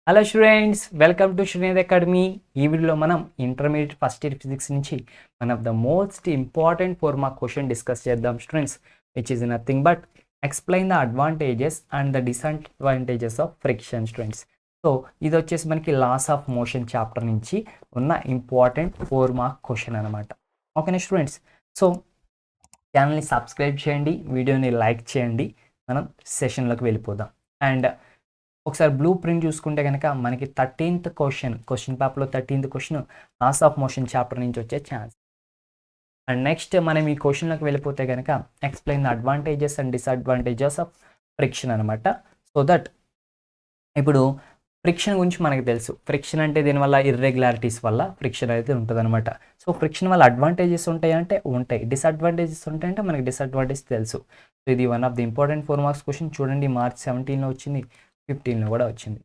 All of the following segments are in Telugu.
Hello students, welcome to Srinidhi academy. ఈ వీడియోలో మనం ఇంటర్మీడియట్ ఫస్ట్ ఇయర్ ఫిజిక్స్ నుంచి one of the most important 4 mark question discuss చేద్దాం students, which is nothing but explain the advantages and the disadvantages of friction students. So ఇది వచ్చేసి మనకి లాస్ ఆఫ్ మోషన్ చాప్టర్ నుంచి ఉన్న ఇంపార్టెంట్ 4 మార్క్ క్వశ్చన్ అనమాట. ఓకేనా స్టూడెంట్స్? సో ఛానల్ని సబ్స్క్రైబ్ చేయండి, వీడియోని లైక్ చేయండి. మనం సెషన్లోకి వెళ్ళిపోదాం. అండ్ ఒకసారి బ్లూ ప్రింట్ చూసుకుంటే కనుక మనకి 13th క్వశ్చన్ పేపర్లో 13th question laws of motion chapter నుంచి వచ్చే ఛాన్స్. అండ్ నెక్స్ట్ మనం ఈ క్వశ్చన్లోకి వెళ్ళిపోతే కనుక explain the advantages and disadvantages of friction అనమాట. సో దట్ ఇప్పుడు ఫ్రిక్షన్ గురించి మనకు తెలుసు. ఫ్రిక్షన్ అంటే దీనివల్ల ఇర్రెగ్యులారిటీస్ వల్ల ఫ్రిక్షన్ అయితే ఉంటుంది అనమాట. సో ఫ్రిక్షన్ వల్ల అడ్వాంటేజెస్ ఉంటాయి అంటే ఉంటాయి, డిసడ్వాంటేజెస్ ఉంటాయంటే మనకి డిసడ్వాంటేజ్ తెలుసు. సో ఇది one of the important 4 marks question. చూడండి, March 17లో వచ్చింది, 15లో కూడా వచ్చింది.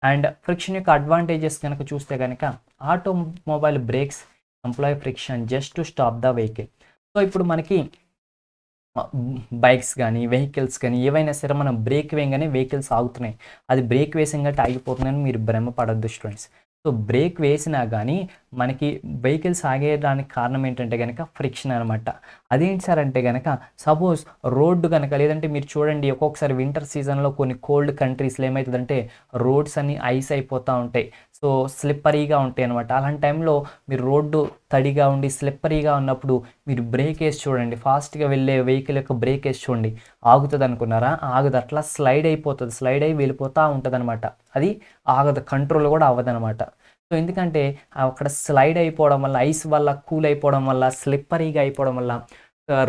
అండ్ ఫ్రిక్షన్ యొక్క అడ్వాంటేజెస్ కనుక చూస్తే కనుక automobile brakes employ friction just to stop the vehicle. So ఇప్పుడు మనకి బైక్స్ కానీ వెహికల్స్ కానీ ఏవైనా సరే మనం బ్రేక్ వేయగానే వెహికల్స్ ఆగుతున్నాయి, అది బ్రేక్ వేసింగట్టు ఆగిపోతుందని మీరు భ్రమపడద్దు స్టూడెంట్స్. సో బ్రేక్ వేసినా కానీ మనకి వెహికల్స్ ఆగేయడానికి కారణం ఏంటంటే కనుక ఫ్రిక్షన్ అనమాట. అదేంటి సార్ అంటే కనుక సపోజ్ రోడ్డు కనుక, లేదంటే మీరు చూడండి ఒక్కొక్కసారి వింటర్ సీజన్లో కొన్ని కోల్డ్ కంట్రీస్లో ఏమవుతుందంటే రోడ్స్ అన్నీ ఐస్ అయిపోతూ ఉంటాయి, సో స్లిప్పరీగా ఉంటాయి అనమాట. అలాంటి టైంలో మీరు రోడ్డు తడిగా ఉండి స్లిప్పరీగా ఉన్నప్పుడు మీరు బ్రేక్ వేసి చూడండి, ఫాస్ట్గా వెళ్ళే వెహికల్ యొక్క బ్రేక్ వేసి చూడండి, ఆగుతుంది అనుకున్నారా? ఆగదు, అట్లా స్లైడ్ అయిపోతుంది, స్లైడ్ అయి వెళ్ళిపోతూ ఉంటుంది అనమాట. అది ఆగదు, కంట్రోల్ కూడా అవ్వదనమాట. సో ఎందుకంటే అక్కడ స్లైడ్ అయిపోవడం వల్ల, ఐస్ వల్ల కూల్ అయిపోవడం వల్ల, స్లిప్పరీగా అయిపోవడం వల్ల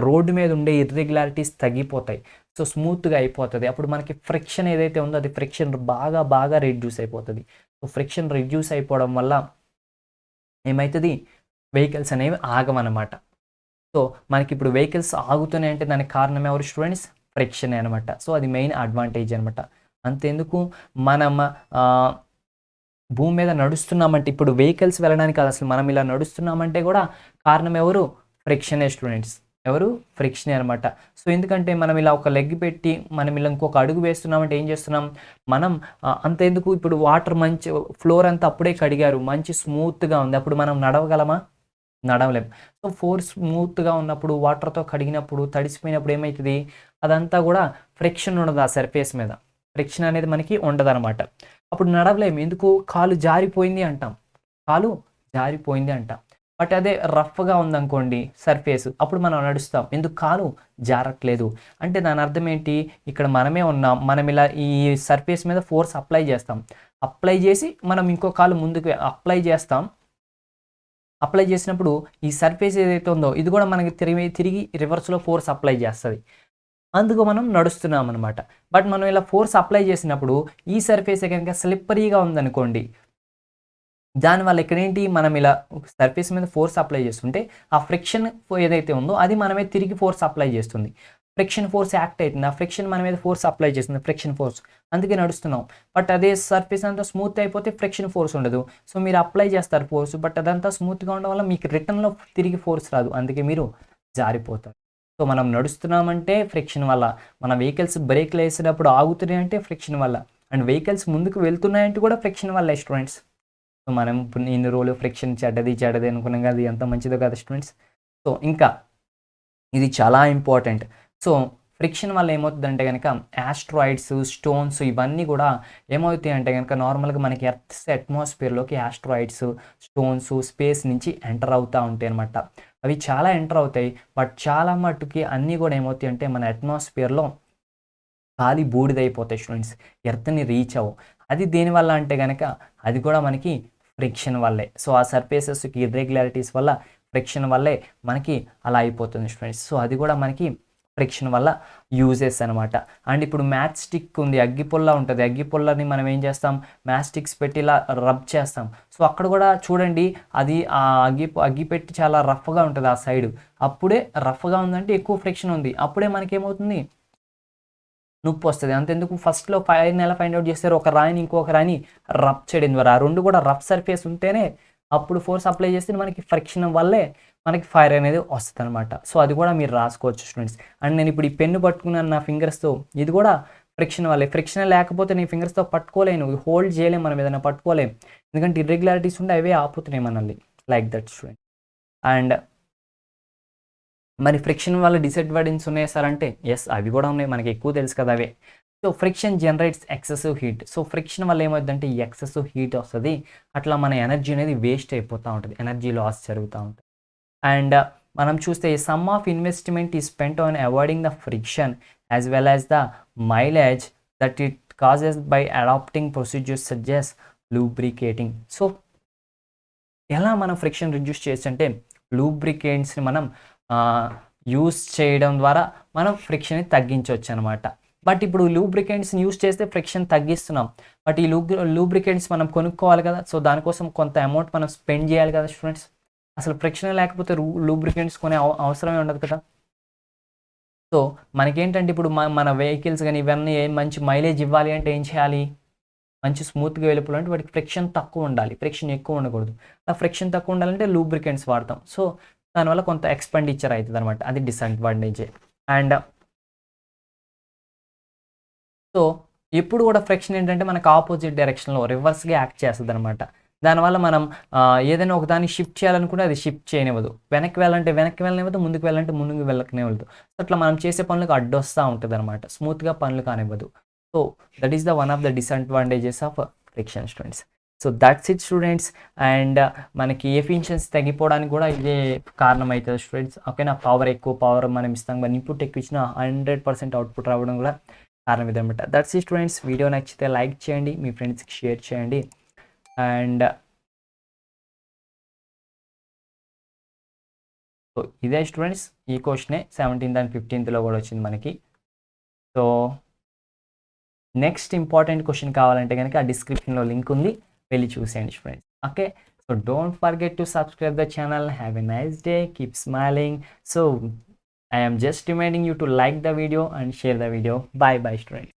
రోడ్డు మీద ఉండే ఇర్రెగ్యులారిటీస్ తగ్గిపోతాయి, సో స్మూత్గా అయిపోతుంది. అప్పుడు మనకి ఫ్రిక్షన్ ఏదైతే ఉందో అది ఫ్రిక్షన్ బాగా బాగా రిడ్యూస్ అయిపోతుంది. సో ఫ్రిక్షన్ రిడ్యూస్ అయిపోవడం వల్ల ఏమవుతుంది, వెహికల్స్ అనేవి ఆగమన్నమాట. సో మనకి ఇప్పుడు వెహికల్స్ ఆగుతున్నాయి అంటే దానికి కారణం ఎవరు స్టూడెంట్స్? ఫ్రిక్షనే అనమాట. సో అది మెయిన్ అడ్వాంటేజ్ అనమాట. అంతెందుకు, మనం భూమి మీద నడుస్తున్నామంటే, ఇప్పుడు వెహికల్స్ వెళ్ళడానికి కాదు, అసలు మనం ఇలా నడుస్తున్నామంటే కూడా కారణం ఎవరు? ఫ్రిక్షనే స్టూడెంట్స్. ఎవరు? ఫ్రిక్షనే అనమాట. సో ఎందుకంటే మనం ఇలా ఒక లెగ్ పెట్టి మనం ఇలా ఇంకొక అడుగు వేస్తున్నామంటే ఏం చేస్తున్నాం మనం? అంతెందుకు, ఇప్పుడు వాటర్ మంచి ఫ్లోర్ అంతా అప్పుడే కడిగారు, మంచి స్మూత్గా ఉంది, అప్పుడు మనం నడవగలమా? నడవలేం. సో స్మూత్గా ఉన్నప్పుడు వాటర్తో కడిగినప్పుడు తడిసిపోయినప్పుడు ఏమవుతుంది, అదంతా కూడా ఫ్రిక్షన్ ఉండదు ఆ సర్ఫేస్ మీద, ఫ్రిక్షన్ అనేది మనకి ఉండదన్నమాట. అప్పుడు నడవలేము. ఎందుకు? కాలు జారిపోయింది అంటాం, కాలు జారిపోయింది అంటాం. బట్ అదే రఫ్గా ఉందనుకోండి సర్ఫేస్, అప్పుడు మనం నడుస్తాం, ఎందుకు? కాలు జారట్లేదు. అంటే దాని అర్థం ఏంటి, ఇక్కడ మనమే ఉన్నాం, మనం ఇలా ఈ సర్ఫేస్ మీద ఫోర్స్ అప్లై చేస్తాం, అప్లై చేసి మనం ఇంకో కాలు ముందుకు అప్లై చేస్తాం. అప్లై చేసినప్పుడు ఈ సర్ఫేస్ ఏదైతే ఉందో ఇది కూడా మనకి తిరిగి రివర్స్లో ఫోర్స్ అప్లై చేస్తుంది, అందుకు మనం నడుస్తున్నాం అనమాట. బట్ మనం ఇలా ఫోర్స్ అప్లై చేసినప్పుడు ఈ సర్ఫేస్ కనుక స్లిప్పరీగా ఉందనుకోండి, దానివల్ల ఇక్కడేంటి, మనం ఇలా సర్ఫేస్ మీద ఫోర్స్ అప్లై చేస్తుంటే ఆ ఫ్రిక్షన్ ఏదైతే ఉందో అది మనమే తిరిగి ఫోర్స్ అప్లై చేస్తుంది, ఫ్రిక్షన్ ఫోర్స్ యాక్ట్ అవుతుంది, ఆ ఫ్రిక్షన్ మన మీద ఫోర్స్ అప్లై చేస్తుంది, ఫ్రిక్షన్ ఫోర్స్, అందుకే నడుస్తున్నాం. బట్ అదే సర్ఫేస్ అంతా స్మూత్ అయిపోతే ఫ్రిక్షన్ ఫోర్స్ ఉండదు, సో మీరు అప్లై చేస్తారు ఫోర్స్, బట్ అదంతా స్మూత్గా ఉండడం వల్ల మీకు రిటర్న్లో తిరిగి ఫోర్స్ రాదు, అందుకే మీరు జారిపోతారు. సో మనం నడుస్తున్నామంటే ఫ్రిక్షన్ వల్ల, మన వెహికల్స్ బ్రేక్లు వేసేటప్పుడు ఆగుతున్నాయి అంటే ఫ్రిక్షన్ వల్ల, అండ్ వెహికల్స్ ముందుకు వెళ్తున్నాయంటే కూడా ఫ్రిక్షన్ వల్ల స్టూడెంట్స్. సో మనం ఇన్ని రోజులు ఫ్రిక్షన్ చెడ్డది అనుకున్నాం కదా, అది ఎంత మంచిదో కదా స్టూడెంట్స్. సో ఇంకా ఇది చాలా ఇంపార్టెంట్. సో ఫ్రిక్షన్ వల్ల ఏమవుతుందంటే కనుక యాస్ట్రాయిడ్స్, స్టోన్స్ ఇవన్నీ కూడా ఏమవుతాయి అంటే కనుక నార్మల్గా మనకి ఎర్త్ అట్మాస్ఫియర్లోకి యాస్ట్రాయిడ్స్, స్టోన్స్ స్పేస్ నుంచి ఎంటర్ అవుతూ ఉంటాయి అనమాట. అవి చాలా ఎంటర్ అవుతాయి, బట్ చాలా మట్టుకి అన్నీ కూడా ఏమవుతాయి అంటే మన అట్మాస్ఫియర్లో గాలి బూడిదైపోతాయి స్టూడెంట్స్, ఎర్త్ని రీచ్ అవ్వు. అది దేనివల్ల అంటే కనుక అది కూడా మనకి ఫ్రిక్షన్ వల్లే. సో ఆ సర్ఫేసెస్కి ఇర్రెగ్యులారిటీస్ వల్ల, ఫ్రిక్షన్ వల్లే మనకి అలా అయిపోతుంది స్టూడెంట్స్. సో అది కూడా మనకి ఫ్రిక్షన్ వల్ల యూజెస్ అనమాట. అండ్ ఇప్పుడు మ్యాచ్ స్టిక్ ఉంది, అగ్గిపుల్ల ఉంటుంది, అగ్గిపుల్లని మనం ఏం చేస్తాం, మ్యాచ్ స్టిక్స్ పెట్టి ఇలా రబ్ చేస్తాం. సో అక్కడ కూడా చూడండి, అది ఆ అగ్గి పెట్టి చాలా రఫ్గా ఉంటుంది ఆ సైడ్, అప్పుడే రఫ్గా ఉందంటే ఎక్కువ ఫ్రిక్షన్ ఉంది, అప్పుడే మనకేమవుతుంది, నొప్పి వస్తుంది. అంతెందుకు, ఫస్ట్లో ఎలా ఫైండ్ అవుట్ చేస్తారు, ఒక రాయిని ఇంకొక రాయిని రబ్ చేయడం ద్వారా, ఆ రెండు కూడా రఫ్ సర్ఫేస్ ఉంటేనే అప్పుడు ఫోర్స్ అప్లై చేస్తే మనకి ఫ్రిక్షన్ వల్లే మనకి ఫైర్ అనేది వస్తుంది అనమాట. సో అది కూడా మీరు రాసుకోవచ్చు స్టూడెంట్స్. అండ్ నేను ఇప్పుడు ఈ పెన్ను పట్టుకున్నాను నా ఫింగర్స్తో, ఇది కూడా ఫ్రిక్షన్ వల్లే. ఫ్రిక్షన్ లేకపోతే నీ ఫింగర్స్తో పట్టుకోలేను, హోల్డ్ చేయలేము, మనం ఏదైనా పట్టుకోలేం, ఎందుకంటే ఇర్రెగ్యులారిటీస్ ఉంటే అవే ఆపుతున్నాయి మనల్ని, లైక్ దట్ స్టూడెంట్. అండ్ మరి ఫ్రిక్షన్ వల్ల డిసడ్వాంటేజెస్ ఉన్నాయి సార్ అంటే, ఎస్ అవి కూడా ఉన్నాయి, మనకి ఎక్కువ తెలుసు కదా అవే. So friction generates excessive heat. So friction వల్ల ఏమవుతుందంటే ఈ ఎక్సెసివ్ హీట్ వస్తుంది, అట్లా మన ఎనర్జీ అనేది వేస్ట్ అయిపోతూ ఉంటుంది, ఎనర్జీ లాస్ జరుగుతూ ఉంటుంది. అండ్ మనం చూస్తే సమ్ ఆఫ్ ఇన్వెస్ట్మెంట్ ఈ spent on avoiding the friction as well as the mileage that it causes by adapting procedures such as lubricating. So ఎలా మనం ఫ్రిక్షన్ రిడ్యూస్ చేయొచ్చు అంటే, లూబ్రికేట్స్ని మనం యూస్ చేయడం ద్వారా మనం ఫ్రిక్షన్ని తగ్గించవచ్చు అనమాట. బట్ ఇప్పుడు లూబ్రికెంట్స్ని యూస్ చేస్తే ఫ్రిక్షన్ తగ్గిస్తున్నాం, బట్ ఈ లూబ్రికెంట్స్ మనం కొనుక్కోవాలి కదా, సో దానికోసం కొంత అమౌంట్ మనం స్పెండ్ చేయాలి కదా స్టూడెంట్స్. అసలు ఫ్రిక్షన్ లేకపోతే లూబ్రికెంట్స్ కొనే అవసరమే ఉండదు కదా. సో మనకేంటంటే ఇప్పుడు మన వెహికల్స్ కానీ ఇవన్నీ మంచి మైలేజ్ ఇవ్వాలి అంటే ఏం చేయాలి, మంచి స్మూత్గా వెళ్ళిపోవాలంటే వాటికి ఫ్రిక్షన్ తక్కువ ఉండాలి, ఫ్రిక్షన్ ఎక్కువ ఉండకూడదు. ఆ ఫ్రిక్షన్ తక్కువ ఉండాలంటే లూబ్రికెంట్స్ వాడతాం, సో దానివల్ల కొంత ఎక్స్పెండిచర్ అవుతుంది అనమాట, అది డిసడ్వాంటేజ్. అండ్ సో ఎప్పుడు కూడా ఫ్రిక్షన్ ఏంటంటే మనకు ఆపోజిట్ డైరెక్షన్లో రివర్స్గా యాక్ట్ చేస్తుంది అనమాట. దానివల్ల మనం ఏదైనా ఒక దాన్ని షిఫ్ట్ చేయాలనుకుంటే అది షిఫ్ట్ చేయనివ్వదు, వెనక్కి వెళ్ళాలంటే వెనక్కి వెళ్ళనివ్వదు, ముందుకు వెళ్ళాలంటే ముందుకు వెళ్ళకనివ్వదు. సో అట్లా మనం చేసే పనులకు అడ్డొస్తూ ఉంటుంది అనమాట, స్మూత్గా పనులు కానివ్వదు. So that is the one of the disadvantages of friction students. So that's it students. And మనకి ఎఫిషియన్సీ తగ్గిపోవడానికి కూడా ఇదే కారణం అవుతుంది స్టూడెంట్స్. ఓకేనా, పవర్ మనం ఇస్తాం, కానీ ఇన్పుట్ ఎక్కువ ఇచ్చిన 100% అవుట్పుట్ రావడం కూడా కారణం ఇదనమాట. That's it students. వీడియో నచ్చితే లైక్ చేయండి, మీ ఫ్రెండ్స్కి షేర్ చేయండి. అండ్ సో ఇదే స్టూడెంట్స్, ఈ క్వశ్చనే 17th and 15th కూడా వచ్చింది మనకి. సో నెక్స్ట్ ఇంపార్టెంట్ క్వశ్చన్ కావాలంటే కనుక ఆ డిస్క్రిప్షన్లో లింక్ ఉంది, వెళ్ళి చూసేయండి friends. Okay, so don't forget to subscribe the channel. Have a nice day, keep smiling. So I am just reminding you to like the video and share the video. Bye bye students.